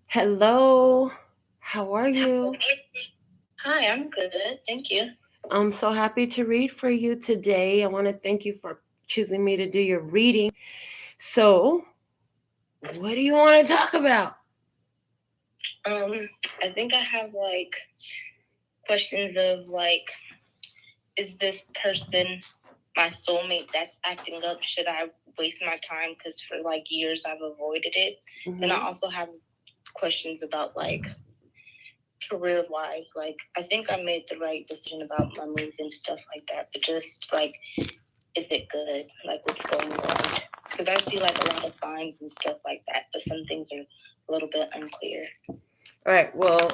Hello. How are you? Hi, I'm good. Thank you. I'm so happy to read for you today. I want to thank you for choosing me to do your reading. So, what do you want to talk about? I think I have questions of is this person my soulmate that's acting up? Should I waste my time? Because for years I've avoided it. Mm-hmm. And I also have questions about career wise. I think I made the right decision about my move and stuff like that. But just is it good? What's going on? Because I see a lot of signs and stuff like that, but some things are a little bit unclear. All right. Well,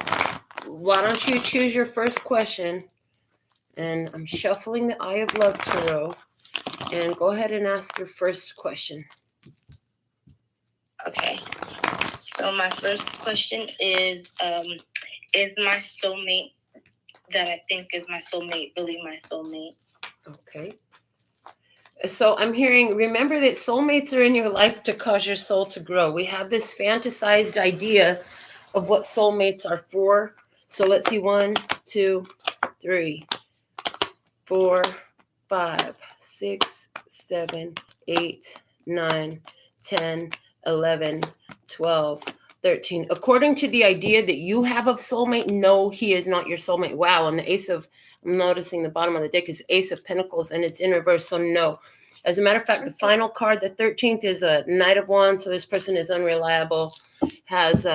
why don't you choose your first question? And I'm shuffling the Eye of Love Tarot. And go ahead and ask your first question. Okay. So my first question is my soulmate that I think is my soulmate really my soulmate? Okay. So I'm hearing, remember that soulmates are in your life to cause your soul to grow. We have this fantasized idea of what soulmates are for. So let's see, 1, 2, 3, 4, 5, 6, 7, 8, 9, 10, 11, 12, 13. According to the idea that you have of soulmate, no, he is not your soulmate. Wow. And the I'm noticing the bottom of the deck is Ace of Pentacles and it's in reverse. So no. As a matter of fact, the final card, the 13th, is a Knight of Wands. So this person is unreliable, has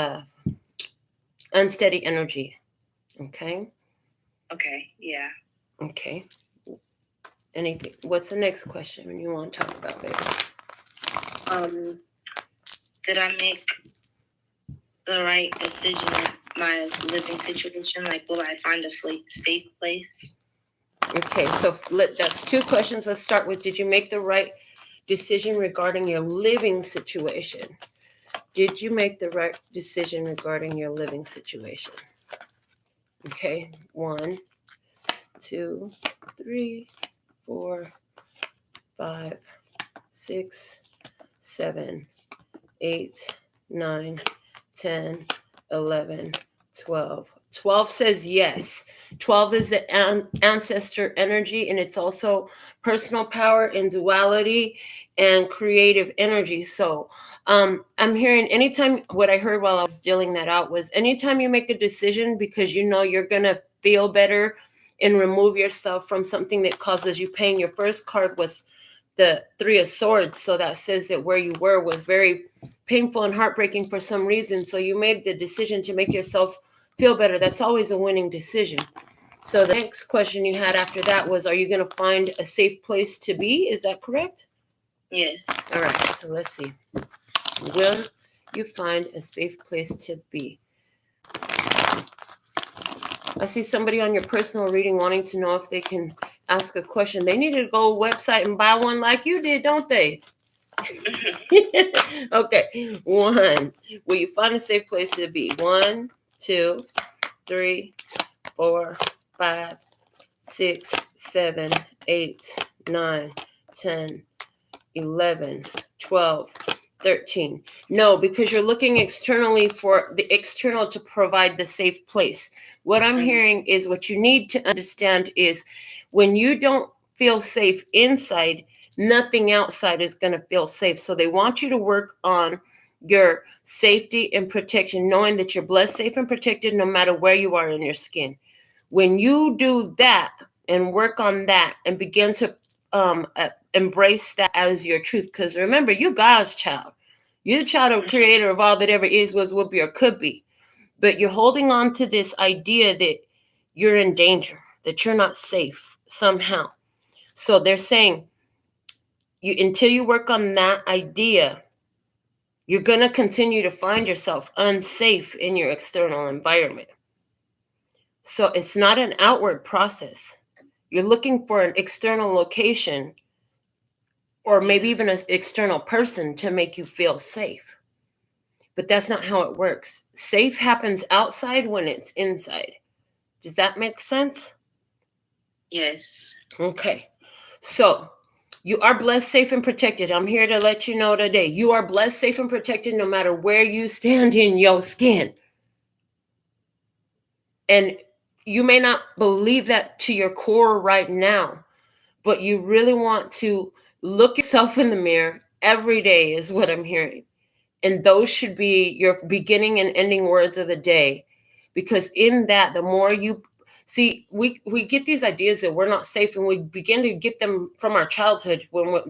unsteady energy. Okay. Okay. Yeah. Okay. Anything? What's the next question you want to talk about, baby? Did I make the right decision in my living situation? Will I find a safe place? Okay, so that's 2 questions. Let's start with, did you make the right decision regarding your living situation? Did you make the right decision regarding your living situation? Okay, 1, 2, 3, 4, 5, 6, 7, 8, 9, 10, 11, 12. 12 says yes. 12 is the ancestor energy, and it's also personal power and duality and creative energy. So I'm hearing anytime, what I heard while I was dealing that out was anytime you make a decision because you know you're going to feel better and remove yourself from something that causes you pain. Your first card was the 3 of Swords. So that says that where you were was very painful and heartbreaking for some reason. So you made the decision to make yourself feel better. That's always a winning decision. So the next question you had after that was, are you going to find a safe place to be? Is that correct? Yes. All right. So let's see. Will you find a safe place to be? I see somebody on your personal reading wanting to know if they can ask a question. They need to go website and buy one like you did, don't they? Okay. 1. Will you find a safe place to be? 1, 2, 3, 4, 5, 6, 7, 8, 9, 10, 11, 12, 13. No, because you're looking externally for the external to provide the safe place. What I'm hearing is what you need to understand is when you don't feel safe inside, nothing outside is going to feel safe. So they want you to work on your safety and protection, knowing that you're blessed, safe, and protected no matter where you are in your skin. When you do that and work on that and begin to embrace that as your truth, because remember, you're God's child. You're the child of the creator of all that ever is, was, will be, or could be. But you're holding on to this idea that you're in danger, that you're not safe somehow. So they're saying, until you work on that idea, you're going to continue to find yourself unsafe in your external environment. So it's not an outward process. You're looking for an external location or maybe even an external person to make you feel safe. But that's not how it works. Safe happens outside when it's inside. Does that make sense? Yes. Okay. So You are blessed, safe, and protected. I'm here to let you know today. You are blessed, safe, and protected no matter where you stand in your skin. And you may not believe that to your core right now, but you really want to look yourself in the mirror every day is what I'm hearing. And those should be your beginning and ending words of the day. Because in that, the more you see, we get these ideas that we're not safe, and we begin to get them from our childhood when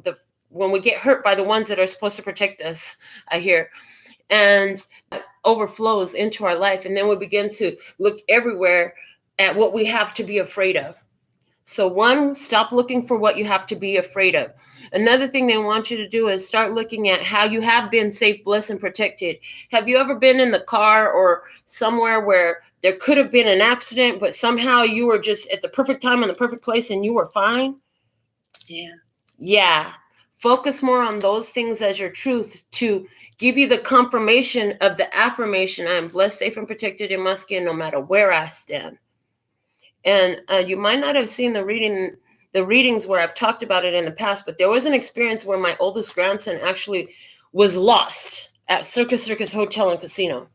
we get hurt by the ones that are supposed to protect us, I hear. And that overflows into our life. And then we begin to look everywhere at what we have to be afraid of. So one, stop looking for what you have to be afraid of. Another thing they want you to do is start looking at how you have been safe, blessed, and protected. Have you ever been in the car or somewhere where there could have been an accident, but somehow you were just at the perfect time in the perfect place and you were fine? Yeah. Yeah. Focus more on those things as your truth to give you the confirmation of the affirmation. I am blessed, safe, and protected in my skin no matter where I stand. And you might not have seen the readings where I've talked about it in the past, but there was an experience where my oldest grandson actually was lost at Circus Hotel and Casino.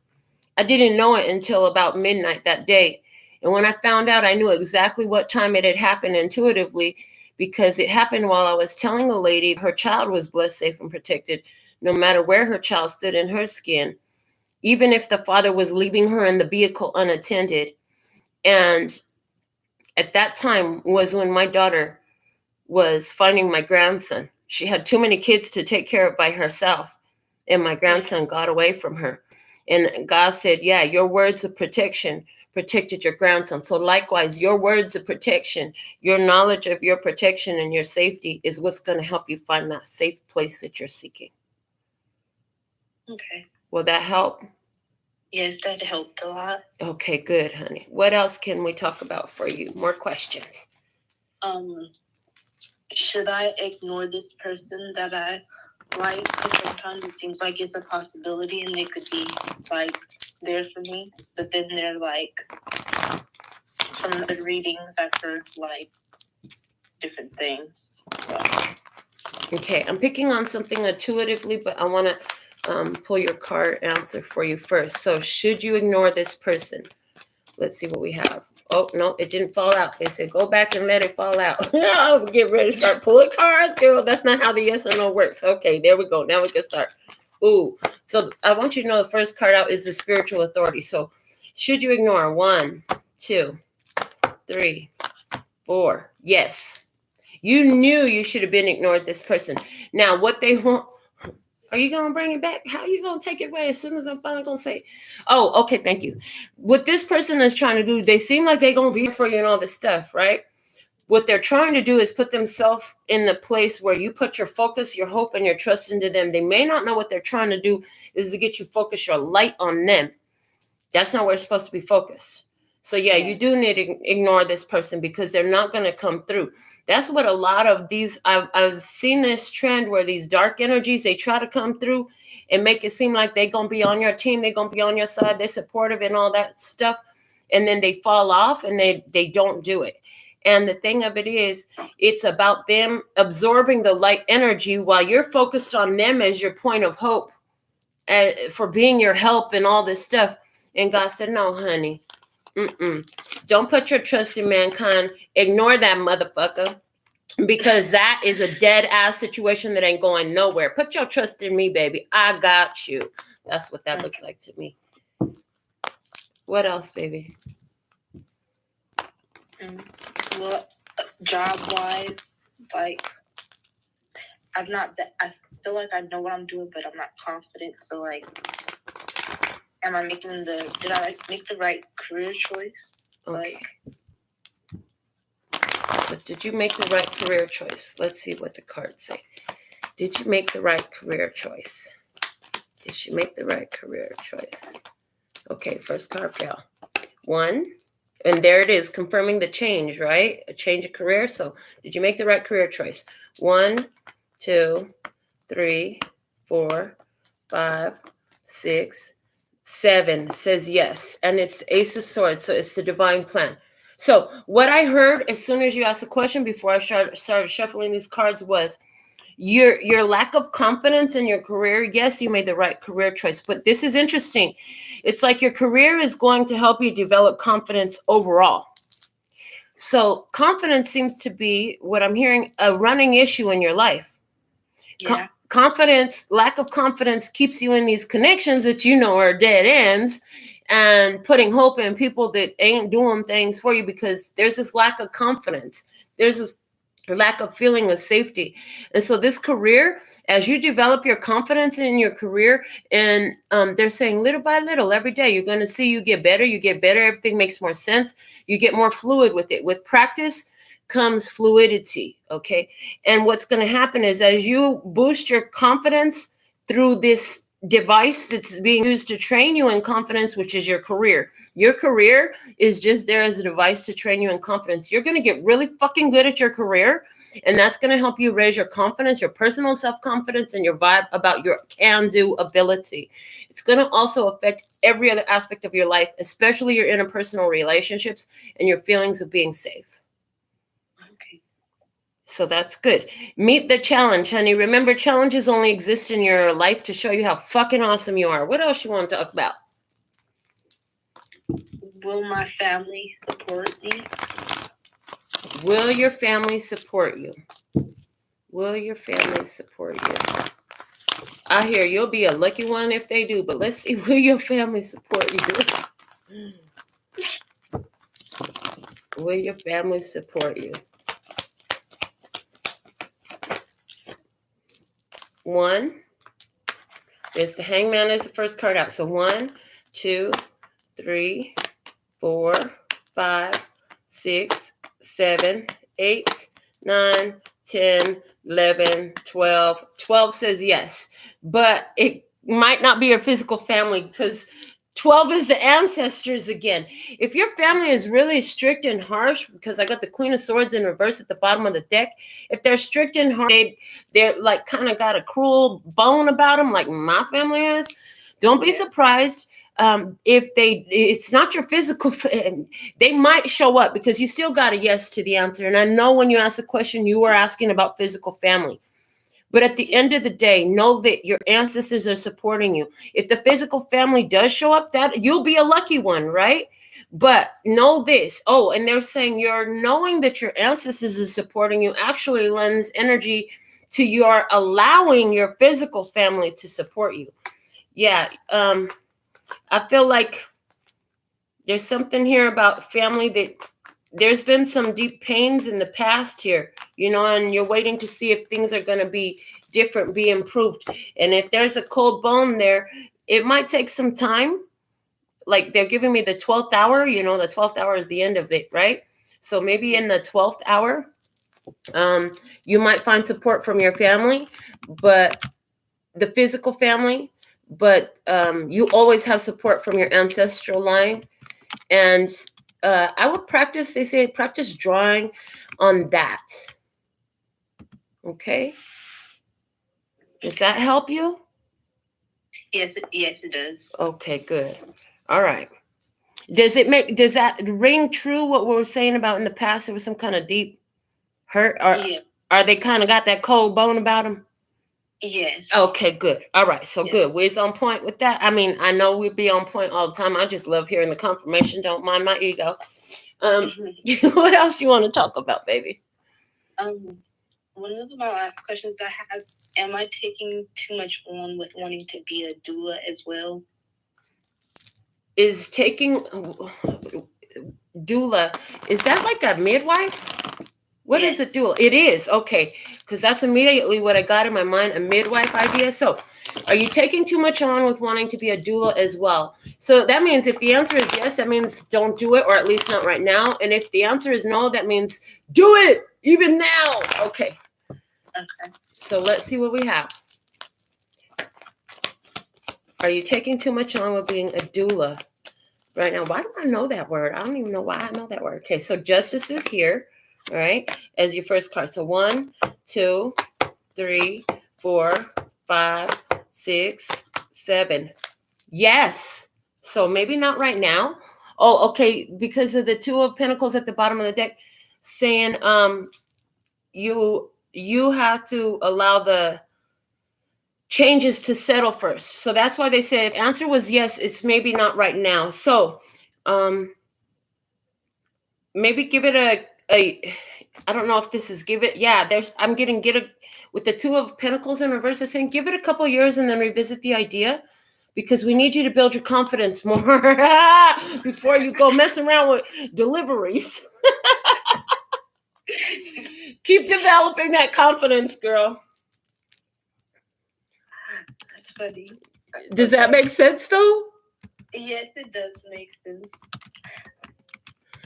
I didn't know it until about midnight that day. And when I found out, I knew exactly what time it had happened intuitively, because it happened while I was telling a lady her child was blessed, safe, and protected, no matter where her child stood in her skin, even if the father was leaving her in the vehicle unattended. And at that time was when my daughter was finding my grandson. She had too many kids to take care of by herself, and my grandson got away from her. And God said, yeah, your words of protection protected your grandson. So likewise, your words of protection, your knowledge of your protection and your safety is what's going to help you find that safe place that you're seeking. Okay. Will that help? Yes, that helped a lot. Okay, good, honey. What else can we talk about for you? More questions? Should I ignore this person that I like? Because sometimes it seems like it's a possibility and they could be like there for me, but then they're like from the readings I've heard like different things. So. Okay, I'm picking on something intuitively, but I want to pull your card answer for you first. So should you ignore this person? Let's see what we have. Oh, no, it didn't fall out. They said, go back and let it fall out. I'll get ready to start pulling cards, girl. That's not how the yes or no works. Okay, there we go. Now we can start. Ooh, so I want you to know the first card out is the spiritual authority. So should you ignore? 1, 2, 3, 4. Yes. You knew you should have been ignored this person. Now, what they want, are you going to bring it back? How are you going to take it away as soon as I'm finally going to say, oh, okay, thank you. What this person is trying to do, they seem like they're going to be for you and all this stuff, right? What they're trying to do is put themselves in the place where you put your focus, your hope, and your trust into them. They may not know what they're trying to do is to get you focus your light on them. That's not where it's supposed to be focused. So yeah, you do need to ignore this person because they're not going to come through. That's what a lot of these, I've seen this trend where these dark energies, they try to come through and make it seem like they're going to be on your team. They're going to be on your side. They're supportive and all that stuff. And then they fall off and they don't do it. And the thing of it is, it's about them absorbing the light energy while you're focused on them as your point of hope for being your help and all this stuff. And God said, no, honey. Don't put your trust in mankind. Ignore that motherfucker, because that is a dead ass situation that ain't going nowhere. Put your trust in me, baby. I got you. That's what that looks like to me. What else, baby? Well, job wise, like I feel like I know what I'm doing, but I'm not confident. So like, did I make the right career choice? Okay. So did you make the right career choice? Let's see what the cards say. Did you make the right career choice? Did she make the right career choice? Okay, first card fell. 1. And there it is, confirming the change, right? A change of career. So did you make the right career choice? 1, 2, 3, 4, 5, 6, 7 says yes. And it's the Ace of Swords, so it's the divine plan. So what I heard as soon as you asked the question before I started shuffling these cards was your lack of confidence in your career. Yes, you made the right career choice, but this is interesting. It's like your career is going to help you develop confidence overall. So confidence seems to be what I'm hearing a running issue in your life. Yeah. Confidence, lack of confidence keeps you in these connections that you know are dead ends and putting hope in people that ain't doing things for you because there's this lack of confidence. There's this lack of feeling of safety. And so this career, as you develop your confidence in your career, and they're saying little by little every day, you're going to see you get better, everything makes more sense, you get more fluid with it. With practice comes fluidity, okay? And what's going to happen is as you boost your confidence through this device that's being used to train you in confidence, which is your career. Your career is just there as a device to train you in confidence. You're going to get really fucking good at your career, and that's going to help you raise your confidence, your personal self-confidence, and your vibe about your can-do ability. It's going to also affect every other aspect of your life, especially your interpersonal relationships and your feelings of being safe. Okay. So that's good. Meet the challenge, honey. Remember, challenges only exist in your life to show you how fucking awesome you are. What else you want to talk about? Will my family support me? Will your family support you? Will your family support you? I hear you'll be a lucky one if they do, but let's see, will your family support you? Will your family support you? 1. There's the Hangman as the first card out. So 1, 2, 3, 4, 5, 6, 7, 8, 9, 10, 11, 12. 12 says yes, but it might not be your physical family because 12 is the ancestors again. If your family is really strict and harsh, because I got the Queen of Swords in reverse at the bottom of the deck, if they're strict and harsh, they're like kind of got a cruel bone about them, like my family is, don't be surprised if it's not your physical, they might show up because you still got a yes to the answer. And I know when you ask the question, you were asking about physical family. But at the end of the day, know that your ancestors are supporting you. If the physical family does show up, that you'll be a lucky one, right? But know this. Oh, and they're saying you're knowing that your ancestors are supporting you actually lends energy to your allowing your physical family to support you. Yeah. I feel like there's something here about family that there's been some deep pains in the past here, and you're waiting to see if things are going to be different, be improved. And if there's a cold bone there, it might take some time. Like they're giving me the 12th hour, the 12th hour is the end of it, right? So maybe in the 12th hour, you might find support from your family, but the physical family, but you always have support from your ancestral line. And I would practice, they say, practice drawing on that. Okay? Does that help you? Yes, it does. Okay, good. All right. Does that ring true what we were saying about in the past? There was some kind of deep hurt? Or are they kind of got that cold bone about them? Yes. Okay, good. All right, so good. We're on point with that. I mean, I know we'd be on point all the time. I just love hearing the confirmation. Don't mind my ego. What else you want to talk about, baby? One of my last questions I have, am I taking too much on with wanting to be a doula as well? Is taking doula, is that like a midwife? What is a doula? It is, okay, because that's immediately what I got in my mind, a midwife idea. So are you taking too much on with wanting to be a doula as well? So that means if the answer is yes, that means don't do it, or at least not right now. And if the answer is no, that means do it even now. Okay. So let's see what we have. Are you taking too much on with being a doula right now? Why do I know that word? I don't even know why I know that word. Okay, so justice is here, all right, as your first card. So 1, 2, 3, 4, 5, 6, 7. Yes. So maybe not right now, Oh, okay. Because of the Two of Pentacles at the bottom of the deck, saying you have to allow the changes to settle first. So that's why they said if answer was yes, it's maybe not right now. So maybe give it a I don't know if this is give it. Yeah, I'm getting with the Two of Pentacles in reverse. They're saying give it a couple years and then revisit the idea, because we need you to build your confidence more before you go mess around with deliveries. Keep developing that confidence, girl. That's funny. Does that make sense, though? Yes, it does make sense.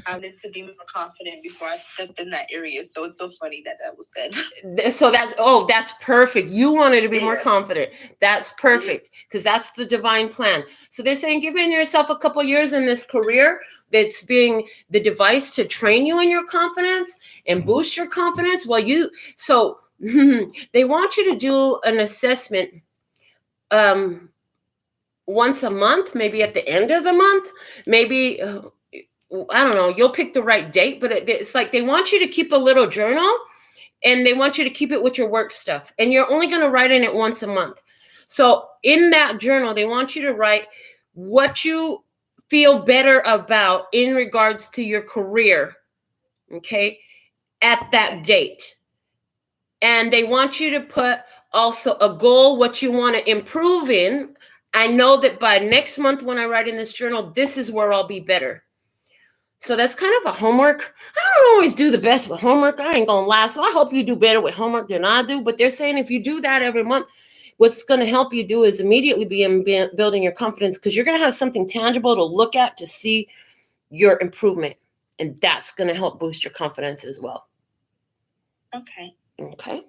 I need to be more confident before I step in that area. So it's so funny that was said. So that's perfect. You wanted to be more confident. That's perfect, because that's the divine plan. So they're saying giving yourself a couple years in this career that's being the device to train you in your confidence and boost your confidence. So they want you to do an assessment once a month, maybe at the end of the month, maybe I don't know, you'll pick the right date, but it's like they want you to keep a little journal, and they want you to keep it with your work stuff, and you're only going to write in it once a month. So in that journal, they want you to write what you feel better about in regards to your career, okay, at that date. And they want you to put also a goal, what you want to improve in. I know that by next month when I write in this journal, this is where I'll be better. So that's kind of a homework. I don't always do the best with homework. I ain't going to lie. So I hope you do better with homework than I do. But they're saying if you do that every month, what's going to help you do is immediately be building your confidence, because you're going to have something tangible to look at to see your improvement. And that's going to help boost your confidence as well. Okay. Okay.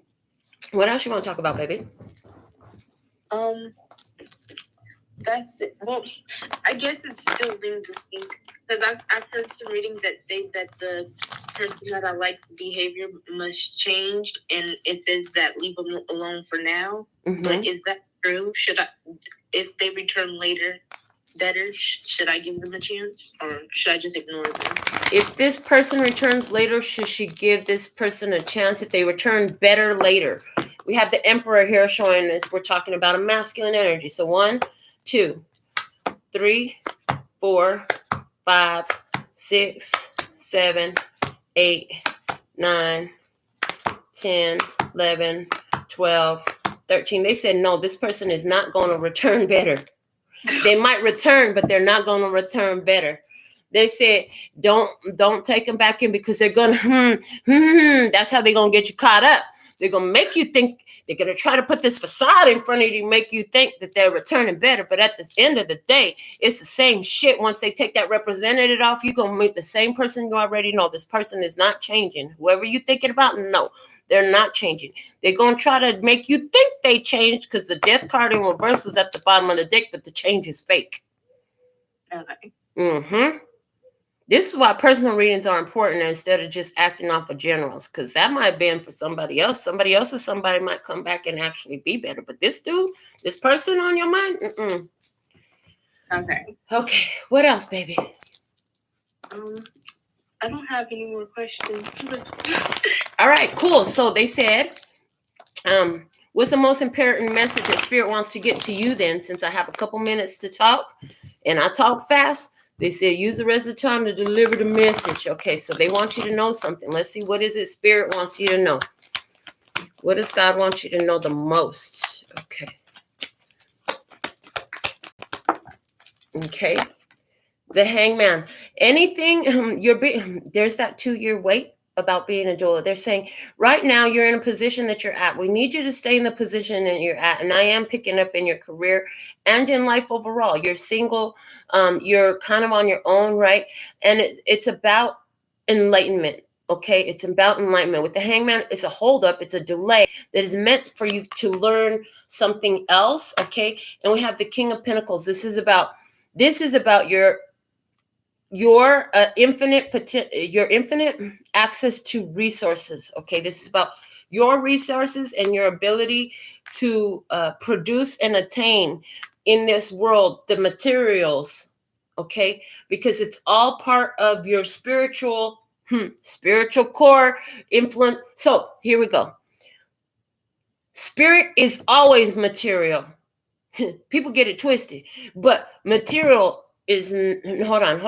What else you want to talk about, baby? That's it. Well, I guess it's still lingering, because I've heard some readings that say that the person that I like's behavior must change, and it says that leave them alone for now. Mm-hmm. But is that true? If they return later, better, should I give them a chance, or should I just ignore them? If this person returns later, should she give this person a chance if they return better later? We have the Emperor here showing us we're talking about a masculine energy. So 1, 2, 3, 4, 5, 6, 7, 8, 9, 10, 11, 12, 13. They said, no, this person is not going to return better. They might return, but they're not going to return better. They said, don't take them back in, because they're going to, that's how they're going to get you caught up. They're going to make you think, they're going to try to put this facade in front of you, make you think that they're returning better. But at the end of the day, it's the same shit. Once they take that representative off, you're going to meet the same person you already know. This person is not changing. Whoever you're thinking about, no, they're not changing. They're going to try to make you think they changed, because the death card in reverse is at the bottom of the deck, but the change is fake. Okay. Mm-hmm. This is why personal readings are important instead of just acting off of generals, because that might have been for somebody else. Somebody might come back and actually be better. But this person on your mind? Mm-mm. Okay. What else, baby? I don't have any more questions. All right, cool. So they said, what's the most important message that Spirit wants to get to you then, since I have a couple minutes to talk and I talk fast? They said, use the rest of the time to deliver the message. Okay, so they want you to know something. Let's see, what is it Spirit wants you to know? What does God want you to know the most? Okay. The Hangman. Anything, there's that 2-year wait about being a doula. They're saying, right now, you're in a position that you're at. We need you to stay in the position that you're at. And I am picking up in your career and in life overall. You're single. You're kind of on your own, right? And it's about enlightenment, okay? It's about enlightenment. With the Hangman, it's a holdup. It's a delay that is meant for you to learn something else, okay? And we have the King of Pentacles. This is about your infinite access to resources. Okay, this is about your resources and your ability to produce and attain in this world the materials, okay? Because it's all part of your spiritual core influence. So here we go. Spirit is always material. People get it twisted, but material is, hold on.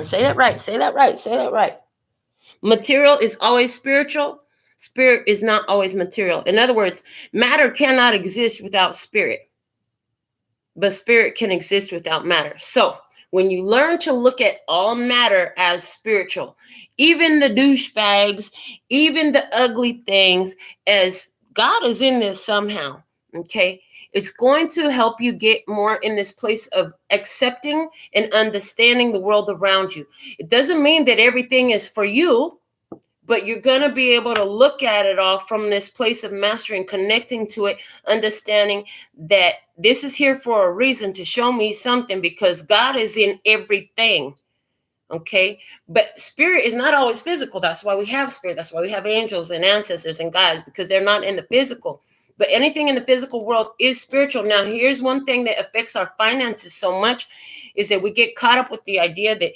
Say that right. Material is always spiritual. Spirit is not always material. In other words, matter cannot exist without spirit, but spirit can exist without matter. So when you learn to look at all matter as spiritual, even the douchebags, even the ugly things, as God is in this somehow, okay? It's going to help you get more in this place of accepting and understanding the world around you. It doesn't mean that everything is for you, but you're going to be able to look at it all from this place of mastery and connecting to it, understanding that this is here for a reason, to show me something, because God is in everything. Okay? But spirit is not always physical. That's why we have spirit. That's why we have angels and ancestors and guides, because they're not in the physical. But anything in the physical world is spiritual. Now, here's one thing that affects our finances so much, is that we get caught up with the idea that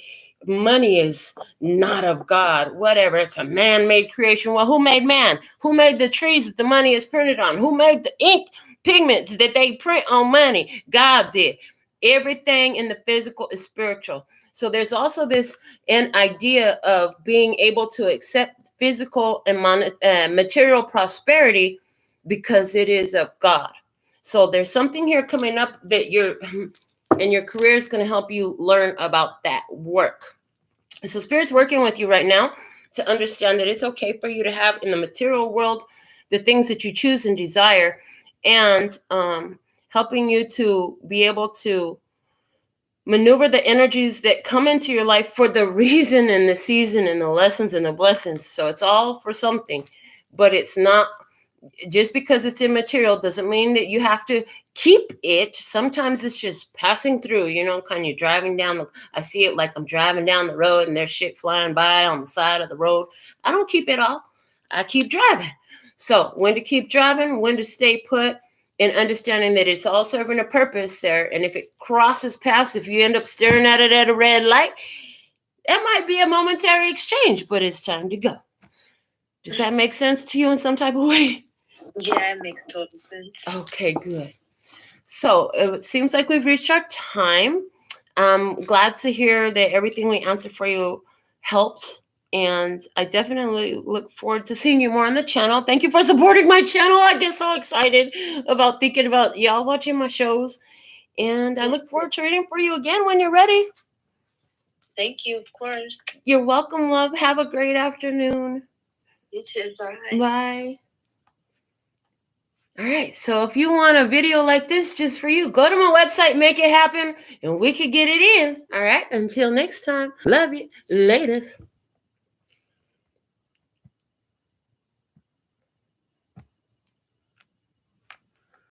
money is not of God, whatever. It's a man-made creation. Well, who made man? Who made the trees that the money is printed on? Who made the ink pigments that they print on money? God did. Everything in the physical is spiritual. So there's also this an idea of being able to accept physical and material prosperity because it is of God. So there's something here coming up that your career is going to help you learn about that work. So Spirit's working with you right now to understand that it's okay for you to have in the material world the things that you choose and desire, and helping you to be able to maneuver the energies that come into your life for the reason and the season and the lessons and the blessings. So it's all for something, but it's not just because it's immaterial doesn't mean that you have to keep it. Sometimes it's just passing through, kind of driving down I see it like I'm driving down the road and there's shit flying by on the side of the road. I don't keep it all. I keep driving. So when to keep driving, when to stay put, and understanding that it's all serving a purpose there. And if it crosses past, if you end up staring at it at a red light, that might be a momentary exchange, but it's time to go. Does that make sense to you in some type of way? Yeah, it makes total sense. Okay, good. So it seems like we've reached our time. I'm glad to hear that everything we answered for you helped. And I definitely look forward to seeing you more on the channel. Thank you for supporting my channel. I get so excited about thinking about y'all watching my shows. And I look forward to reading for you again when you're ready. Thank you, of course. You're welcome, love. Have a great afternoon. You too. Bye. Bye. All right, so if you want a video like this just for you, go to my website, make it happen, and we could get it in. All right, until next time, love you. Latest.